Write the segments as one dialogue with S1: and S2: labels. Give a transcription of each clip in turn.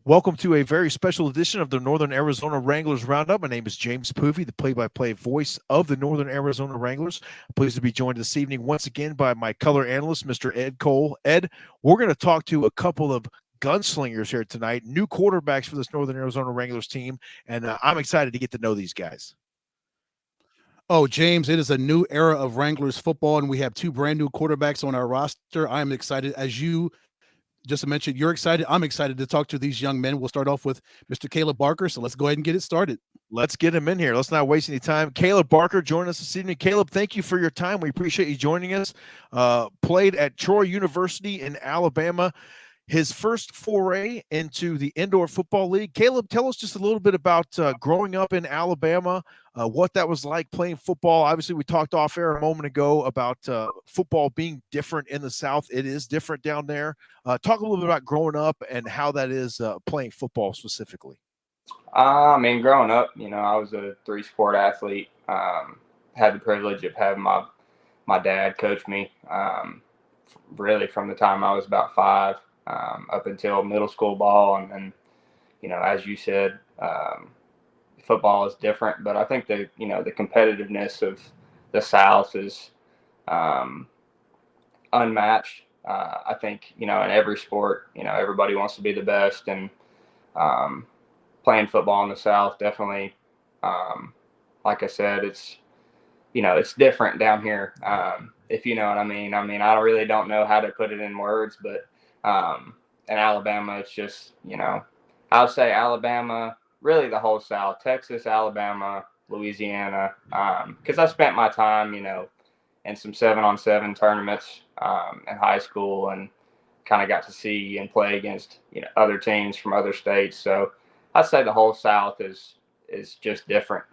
S1: Welcome to a very special edition of the Northern Arizona Wranglers Roundup. My name is James Poovey, the play-by-play voice of the Northern Arizona Wranglers. Pleased to be joined this evening once again by my color analyst, Mr. Ed Cole. Ed, we're going to talk to a couple of gunslingers here tonight, new quarterbacks for this Northern Arizona Wranglers team, and I'm excited to get to know these guys.
S2: Oh, James, it is a new era of Wranglers football, and we have two brand new quarterbacks on our roster. I am excited. As you just mentioned, you're excited. I'm excited to talk to these young men. We'll start off with Mr. Kaleb Barker. So let's go ahead and get it started.
S1: Let's get him in here. Let's not waste any time. Kaleb Barker joining us this evening. Kaleb, thank you for your time. We appreciate you joining us. Played at Troy University in Alabama. His first foray into the Indoor Football League. Kaleb, tell us just a little bit about growing up in Alabama, what that was like playing football. Obviously, we talked off air a moment ago about football being different in the South. It is different down there. Talk a little bit about growing up and how that is playing football specifically.
S3: Growing up, I was a three-sport athlete. Had the privilege of having my dad coach me really from the time I was about 5 up until middle school ball. And then, as you said, football is different. But I think the competitiveness of the South is unmatched. I think, in every sport, everybody wants to be the best. And playing football in the South definitely, like I said, it's different down here, if you know what I mean. I really don't know how to put it in words, but in Alabama, it's just, I would say Alabama, really the whole South, Texas, Alabama, Louisiana, because I spent my time, in some 7-on-7 tournaments in high school and kind of got to see and play against, other teams from other states. So I'd say the whole South is just different.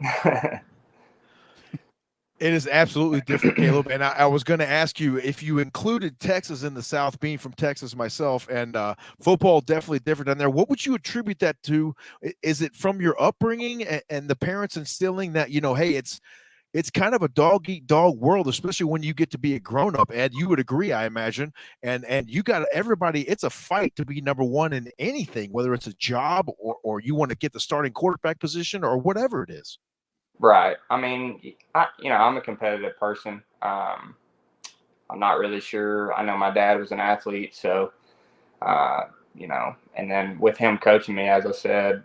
S1: It is absolutely different, Kaleb. And I was going to ask you if you included Texas in the South, being from Texas myself, and football definitely different down there. What would you attribute that to? Is it from your upbringing and the parents instilling that, hey, it's kind of a dog eat dog world, especially when you get to be a grown up. Ed, you would agree, I imagine. And you got everybody. It's a fight to be number one in anything, whether it's a job or you want to get the starting quarterback position or whatever it is.
S3: Right. I'm a competitive person. I'm not really sure. I know my dad was an athlete, so, and then with him coaching me, as I said,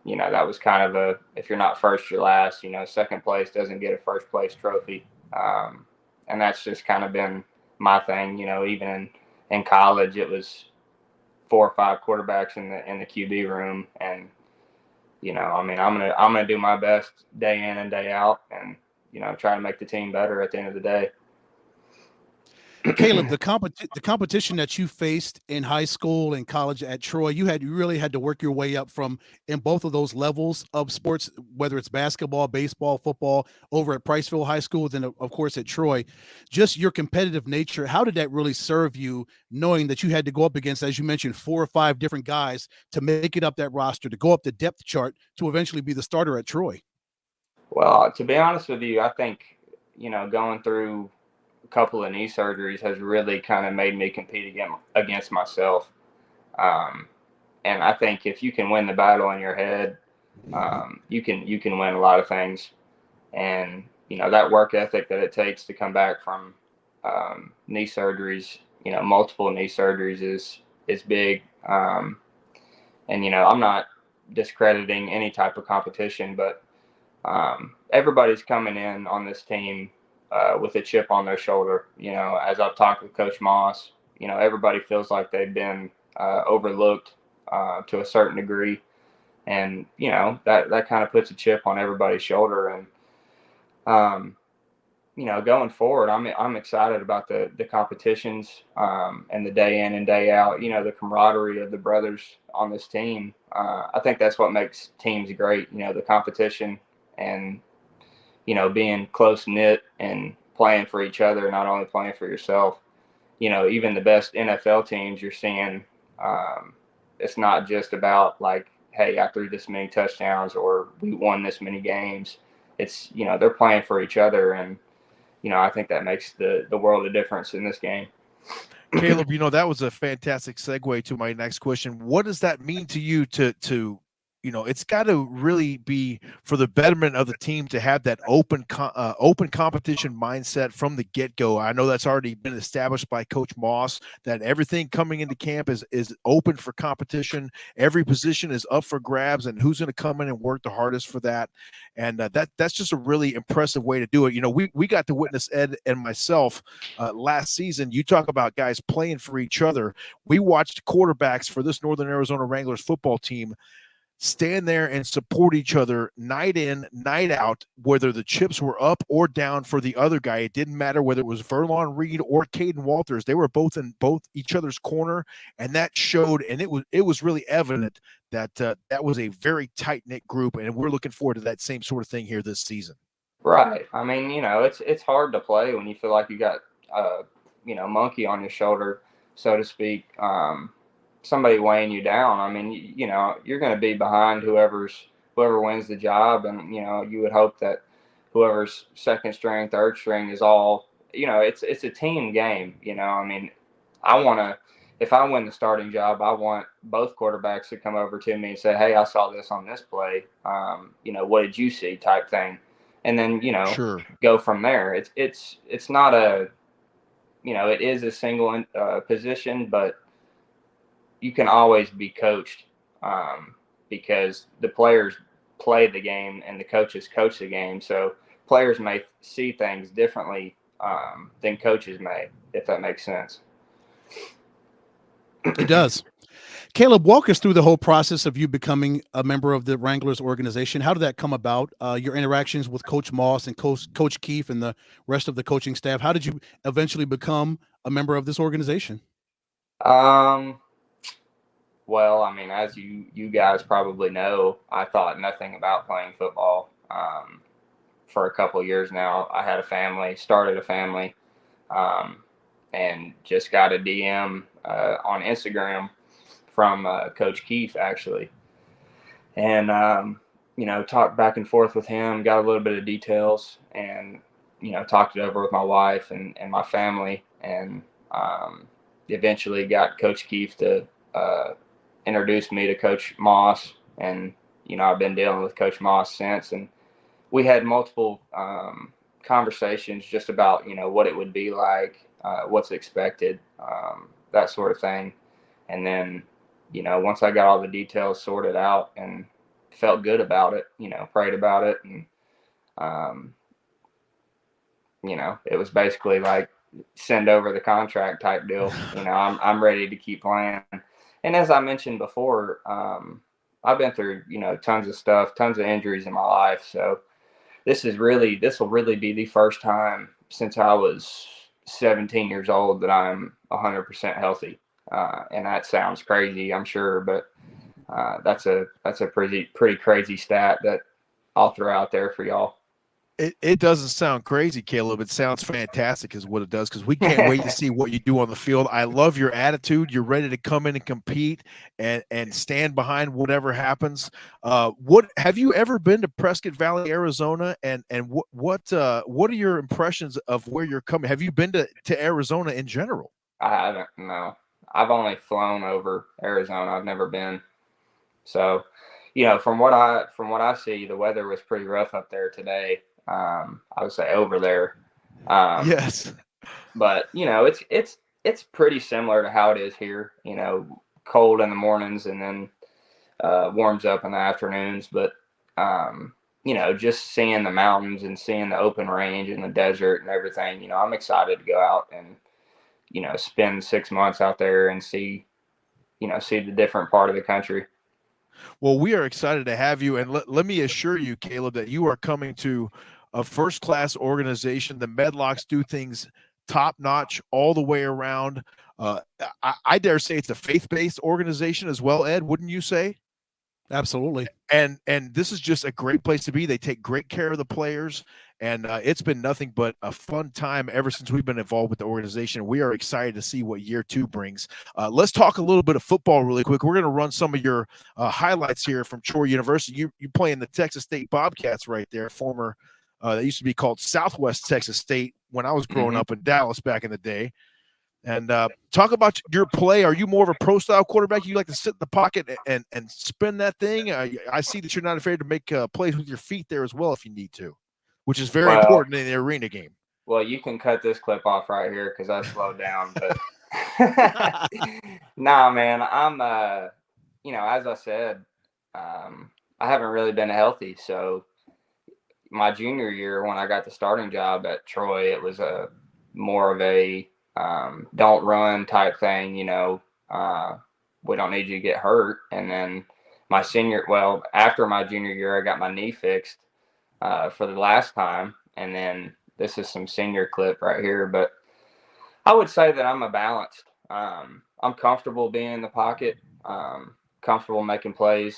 S3: that was kind of if you're not first, you're last. Second place doesn't get a first place trophy. And that's just kind of been my thing. Even in college, it was 4 or 5 quarterbacks in the QB room, and I'm gonna do my best day in and day out, and try to make the team better at the end of the day.
S2: Kaleb, the competition that you faced in high school and college at Troy, you really had to work your way up from in both of those levels of sports, whether it's basketball, baseball, football, over at Priceville High School, then of course at Troy. Just your competitive nature, how did that really serve you, knowing that you had to go up against, as you mentioned, 4 or 5 different guys to make it up that roster, to go up the depth chart to eventually be the starter at Troy?
S3: Well, to be honest with you, I think going through couple of knee surgeries has really kind of made me compete against myself. And I think if you can win the battle in your head, you can win a lot of things. And, that work ethic that it takes to come back from knee surgeries, multiple knee surgeries is big. And, I'm not discrediting any type of competition, but everybody's coming in on this team with a chip on their shoulder. As I've talked with Coach Moss, everybody feels like they've been overlooked to a certain degree. And, that kind of puts a chip on everybody's shoulder. And, going forward, I'm excited about the competitions and the day in and day out, the camaraderie of the brothers on this team. I think that's what makes teams great, the competition and, being close knit and playing for each other, not only playing for yourself. Even the best NFL teams you're seeing, it's not just about like, hey, I threw this many touchdowns or we won this many games. It's, they're playing for each other. And, I think that makes the world of difference in this game.
S1: Caleb, that was a fantastic segue to my next question. What does that mean to you to it's got to really be for the betterment of the team to have that open competition mindset from the get-go. I know that's already been established by Coach Moss, that everything coming into camp is open for competition. Every position is up for grabs, and who's going to come in and work the hardest for that. And that's just a really impressive way to do it. We got to witness Ed and myself last season. You talk about guys playing for each other. We watched quarterbacks for this Northern Arizona Wranglers football team stand there and support each other night in, night out, whether the chips were up or down for the other guy. It didn't matter whether it was Verlon Reed or Caden Walters. They were both in each other's corner, and that showed, and it was really evident that that was a very tight-knit group, and we're looking forward to that same sort of thing here this season.
S3: Right. I mean, it's hard to play when you feel like you got monkey on your shoulder, so to speak. Somebody weighing you down. I mean, you're going to be behind whoever wins the job, and you would hope that whoever's second string, third string is all. It's a team game. I mean, if I win the starting job, I want both quarterbacks to come over to me and say, "Hey, I saw this on this play. What did you see?" type thing, and then
S1: Sure.
S3: go from there. It's not a, it is a single position, but you can always be coached because the players play the game and the coaches coach the game. So players may see things differently than coaches may, if that makes sense.
S2: It does. Caleb, walk us through the whole process of you becoming a member of the Wranglers organization. How did that come about? Your interactions with Coach Moss and Coach Keefe and the rest of the coaching staff. How did you eventually become a member of this organization?
S3: Well, I mean, as you guys probably know, I thought nothing about playing football for a couple of years now. I had a family, started a family, and just got a DM on Instagram from Coach Keefe, actually. And, talked back and forth with him, got a little bit of details, and, talked it over with my wife and my family, and eventually got Coach Keefe to introduced me to Coach Moss, and I've been dealing with Coach Moss since, and we had multiple conversations just about what it would be like, what's expected, that sort of thing. And then once I got all the details sorted out and felt good about it, prayed about it, and it was basically like send over the contract type deal. I'm ready to keep playing. And as I mentioned before, I've been through, tons of stuff, tons of injuries in my life. So this will really be the first time since I was 17 years old that I'm 100% healthy. And that sounds crazy, I'm sure, but that's a pretty crazy stat that I'll throw out there for y'all.
S1: It doesn't sound crazy, Caleb. It sounds fantastic is what it does, because we can't wait to see what you do on the field. I love your attitude. You're ready to come in and compete and stand behind whatever happens. What have you ever been to Prescott Valley, Arizona? And what are your impressions of where you're coming? Have you been to Arizona in general?
S3: I haven't, no. I've only flown over Arizona. I've never been. So, from what I see, the weather was pretty rough up there today. I would say over there.
S1: Yes.
S3: But it's pretty similar to how it is here. Cold in the mornings and then warms up in the afternoons. But just seeing the mountains and seeing the open range and the desert and everything, I'm excited to go out and spend 6 months out there and see the different part of the country.
S1: Well, we are excited to have you, and let me assure you, Caleb, that you are coming to a first-class organization. The Medlocks do things top-notch all the way around. I dare say it's a faith-based organization as well, Ed, wouldn't you say?
S2: Absolutely.
S1: And this is just a great place to be. They take great care of the players, and it's been nothing but a fun time ever since we've been involved with the organization. We are excited to see what year 2 brings. Let's talk a little bit of football really quick. We're going to run some of your highlights here from Troy University. You play in the Texas State Bobcats right there, former that used to be called Southwest Texas State when I was growing up in Dallas back in the day. And talk about your play. Are you more of a pro style quarterback? You like to sit in the pocket and spin that thing? I see that you're not afraid to make plays with your feet there as well if you need to, which is very important in the arena game.
S3: Well, you can cut this clip off right here because I slowed down. But nah, man, I'm as I said, I haven't really been healthy. So my junior year, when I got the starting job at Troy, it was more of a don't run type thing. We don't need you to get hurt. And then after my junior year, I got my knee fixed for the last time, and then this is some senior clip right here. But I would say that I'm a balanced. I'm comfortable being in the pocket, comfortable making plays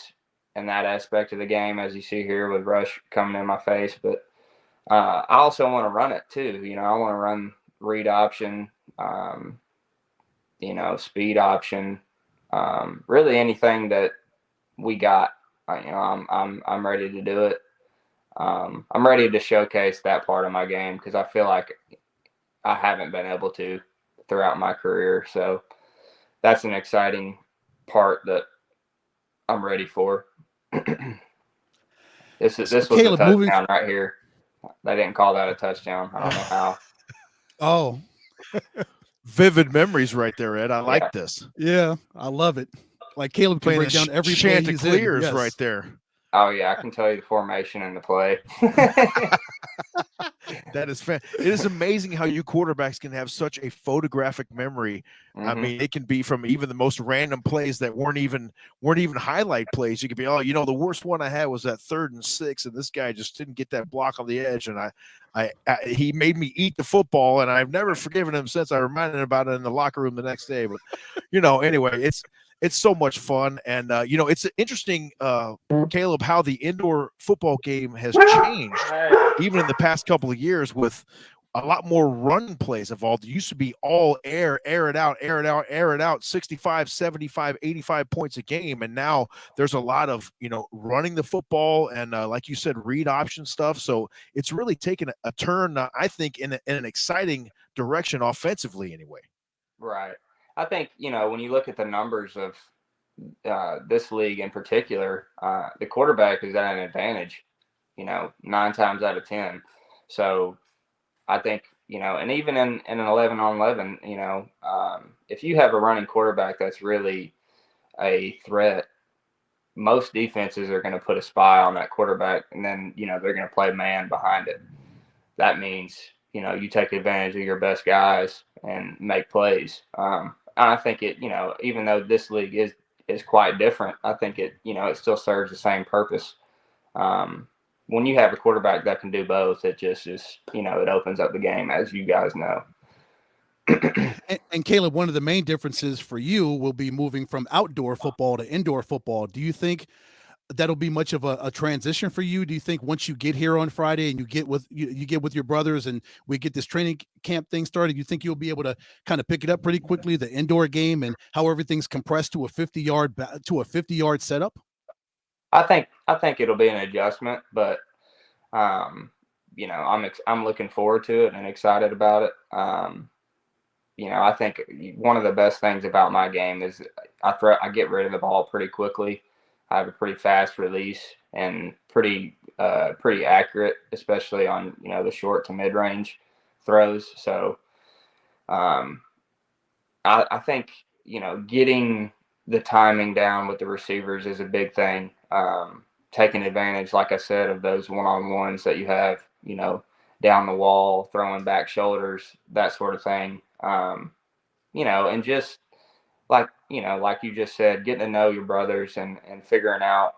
S3: in that aspect of the game, as you see here with rush coming in my face. But I also want to run it too. I want to run read option, speed option, really anything that we got. I'm ready to do it. I'm ready to showcase that part of my game because I feel like I haven't been able to throughout my career. So that's an exciting part that I'm ready for. This was Kaleb, a touchdown right here. They didn't call that a touchdown. I don't know how.
S2: Oh,
S1: vivid memories right there, Ed. I like this.
S2: Yeah, I love it. Like Kaleb can break down every
S1: Chanticleers right there.
S3: Oh yeah, I can tell you the formation and the play.
S1: That is it is amazing how you quarterbacks can have such a photographic memory. Mm-hmm. I mean, it can be from even the most random plays that weren't even highlight plays. You could be, the worst one I had was that 3rd and 6, and this guy just didn't get that block on the edge, and he made me eat the football, and I've never forgiven him since. I reminded him about it in the locker room the next day. But anyway, it's so much fun. And, it's interesting, Kaleb, how the indoor football game has changed even in the past couple of years with a lot more run plays involved. It used to be all air it out, 65, 75, 85 points a game. And now there's a lot of, running the football and, like you said, read option stuff. So it's really taken a turn, I think, in an exciting direction offensively anyway.
S3: Right. I think, when you look at the numbers of this league in particular, the quarterback is at an advantage, 9 times out of 10. So I think, and even in an 11-on-11, if you have a running quarterback that's really a threat, most defenses are going to put a spy on that quarterback, and then, they're going to play man behind it. That means, you take advantage of your best guys and make plays. I think it, even though this league is quite different, I think it, it still serves the same purpose. When you have a quarterback that can do both, it just is, it opens up the game, as you guys know.
S2: And Kaleb, one of the main differences for you will be moving from outdoor football to indoor football. Do you think that'll be much of a transition for you? Do you think once you get here on Friday and you get with your brothers and we get this training camp thing started, you think you'll be able to kind of pick it up pretty quickly, the indoor game and how everything's compressed to a 50-yard setup? I
S3: think it'll be an adjustment, but I'm looking forward to it and excited about it. I think one of the best things about my game is I get rid of the ball pretty quickly. I have a pretty fast release and pretty accurate, especially on, the short to mid-range throws. So I think, getting the timing down with the receivers is a big thing. Taking advantage, like I said, of those one-on-ones that you have, down the wall, throwing back shoulders, that sort of thing. And just like you just said, getting to know your brothers and figuring out,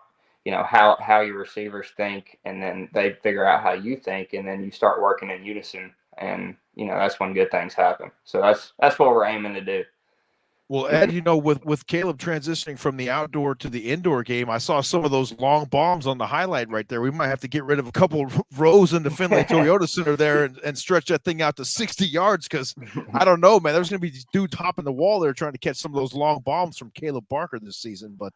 S3: how your receivers think, and then they figure out how you think, and then you start working in unison, and, that's when good things happen. So that's what we're aiming to do.
S1: Well, Ed, with Kaleb transitioning from the outdoor to the indoor game, I saw some of those long bombs on the highlight right there. We might have to get rid of a couple rows in the Finlay Toyota Center there and stretch that thing out to 60 yards because I don't know, man. There's going to be these dudes hopping the wall there trying to catch some of those long bombs from Kaleb Barker this season. But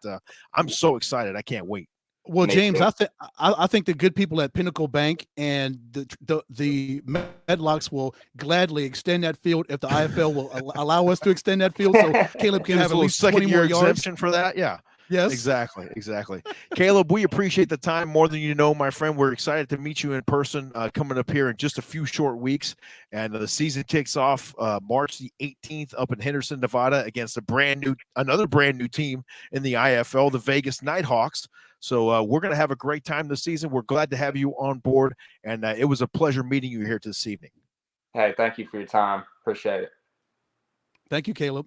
S1: I'm so excited. I can't wait.
S2: Well,
S3: Me
S2: James,
S3: too.
S2: I think the good people at Pinnacle Bank and the Medlocks will gladly extend that field if the IFL will allow us to extend that field, so Caleb can
S1: Give us
S2: have
S1: a
S2: at
S1: little
S2: least 20
S1: second
S2: more
S1: year
S2: yards.
S1: exemption for that. Yeah.
S2: Yes,
S1: Exactly. Caleb, we appreciate the time more than you know, my friend. We're excited to meet you in person coming up here in just a few short weeks. And the season kicks off March the 18th up in Henderson, Nevada against another brand new team in the IFL, the Vegas Nighthawks. So we're going to have a great time this season. We're glad to have you on board. And it was a pleasure meeting you here this evening.
S3: Hey, thank you for your time. Appreciate it.
S2: thank you, Caleb.